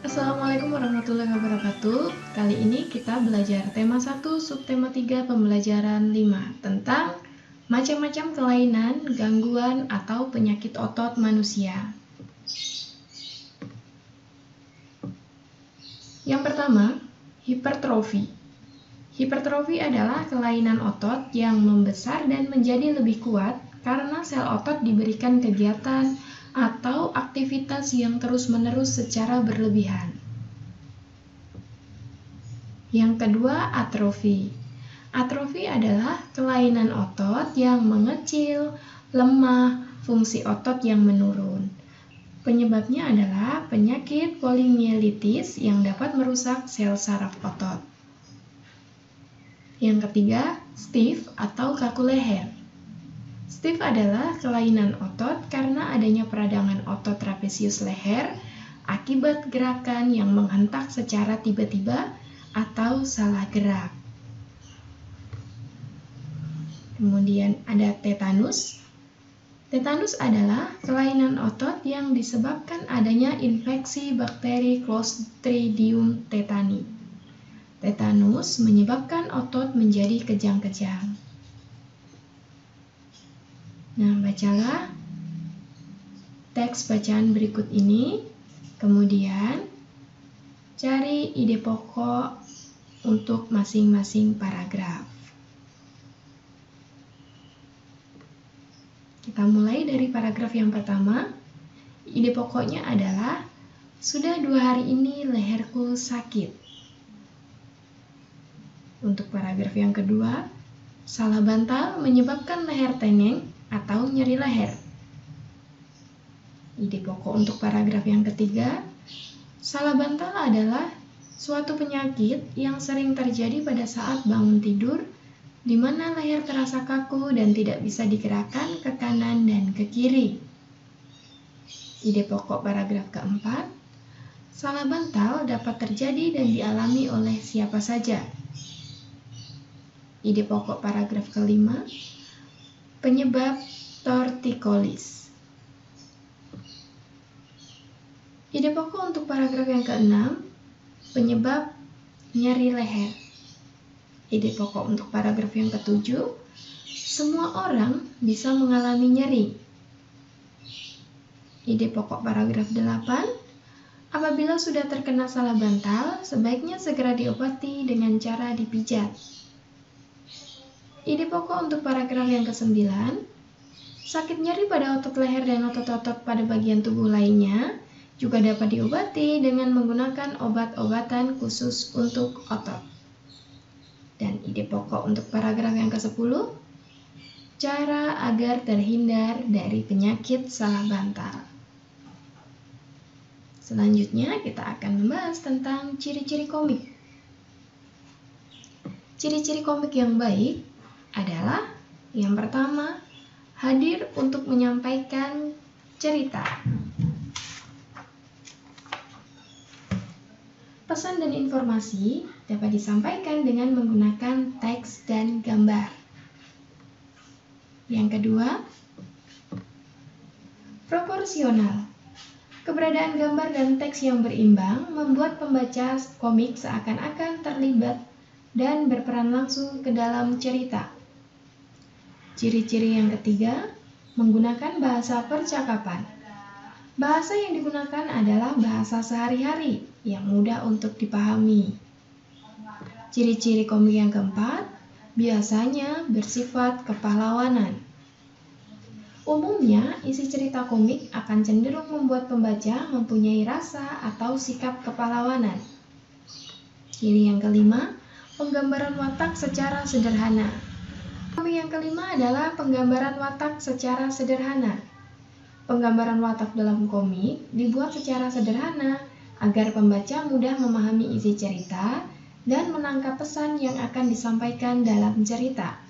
Assalamualaikum warahmatullahi wabarakatuh. Kali ini kita belajar tema 1 subtema 3 pembelajaran 5 tentang macam-macam kelainan, gangguan, atau penyakit otot manusia. Yang pertama, hipertrofi. Hipertrofi adalah kelainan otot yang membesar dan menjadi lebih kuat karena sel otot diberikan kegiatan atau aktivitas yang terus-menerus secara berlebihan. Yang kedua, atrofi. Atrofi adalah kelainan otot yang mengecil, lemah, fungsi otot yang menurun. Penyebabnya adalah penyakit polimielitis yang dapat merusak sel saraf otot. Yang ketiga, stiff atau kaku leher. Stiff adalah kelainan otot karena adanya peradangan otot trapesius leher akibat gerakan yang menghentak secara tiba-tiba atau salah gerak. Kemudian ada tetanus. Tetanus adalah kelainan otot yang disebabkan adanya infeksi bakteri Clostridium tetani. Tetanus menyebabkan otot menjadi kejang-kejang. Nah, bacalah teks bacaan berikut ini, kemudian cari ide pokok untuk masing-masing paragraf. Kita mulai dari paragraf yang pertama. Ide pokoknya adalah, sudah 2 hari ini leherku sakit. Untuk paragraf yang kedua, salah bantal menyebabkan leher tengeng atau nyeri leher. Ide pokok untuk paragraf yang ketiga, salah bantal adalah suatu penyakit yang sering terjadi pada saat bangun tidur, di mana leher terasa kaku dan tidak bisa digerakkan ke kanan dan ke kiri. Ide pokok paragraf keempat, salah bantal dapat terjadi dan dialami oleh siapa saja. Ide pokok paragraf kelima, penyebab tortikolis. Ide pokok untuk paragraf yang keenam, penyebab nyeri leher. Ide pokok untuk paragraf yang ketujuh, semua orang bisa mengalami nyeri. Ide pokok paragraf 8, apabila sudah terkena salah bantal, sebaiknya segera diobati dengan cara dipijat. Ide pokok untuk paragraf yang ke-9, sakit nyeri pada otot leher dan otot-otot pada bagian tubuh lainnya juga dapat diobati dengan menggunakan obat-obatan khusus untuk otot. Dan ide pokok untuk paragraf yang ke-10, cara agar terhindar dari penyakit salah bantal. Selanjutnya kita akan membahas tentang ciri-ciri komik. Ciri-ciri komik yang baik adalah yang pertama, hadir untuk menyampaikan cerita. Pesan dan informasi dapat disampaikan dengan menggunakan teks dan gambar. Yang kedua, proporsional. Keberadaan gambar dan teks yang berimbang membuat pembaca komik seakan-akan terlibat dan berperan langsung ke dalam cerita. Ciri-ciri yang ketiga, menggunakan bahasa percakapan. Bahasa yang digunakan adalah bahasa sehari-hari yang mudah untuk dipahami. Ciri-ciri komik yang keempat, biasanya bersifat kepahlawanan. Umumnya, isi cerita komik akan cenderung membuat pembaca mempunyai rasa atau sikap kepahlawanan. Ciri yang kelima, penggambaran watak secara sederhana. Komik yang kelima adalah penggambaran watak secara sederhana. Penggambaran watak dalam komik dibuat secara sederhana agar pembaca mudah memahami isi cerita dan menangkap pesan yang akan disampaikan dalam cerita.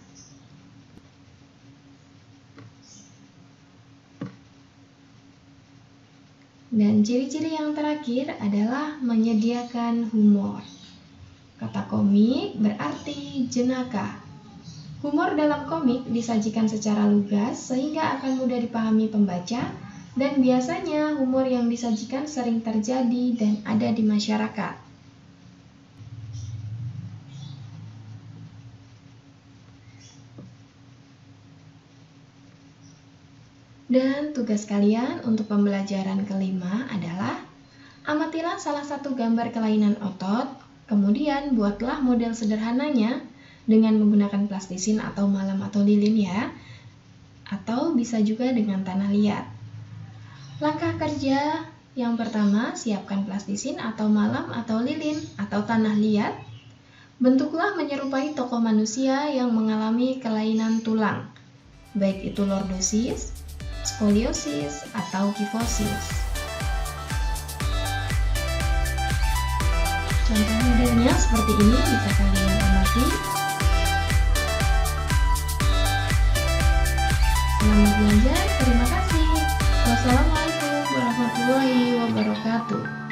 Dan ciri-ciri yang terakhir adalah menyediakan humor. Kata komik berarti jenaka. Humor dalam komik disajikan secara lugas sehingga akan mudah dipahami pembaca Dan biasanya humor yang disajikan sering terjadi dan ada di masyarakat. Dan tugas kalian untuk pembelajaran kelima adalah amatilah salah satu gambar kelainan otot, kemudian buatlah model sederhananya dengan menggunakan plastisin atau malam atau lilin ya, atau bisa juga dengan tanah liat. Langkah kerja yang pertama, siapkan plastisin atau malam atau lilin atau tanah liat. Bentuklah menyerupai tokoh manusia yang mengalami kelainan tulang, baik itu lordosis, skoliosis, atau kifosis. Contoh modelnya seperti ini bisa kalian amati. Selamat belajar, terima kasih. Wassalamualaikum warahmatullahi wabarakatuh.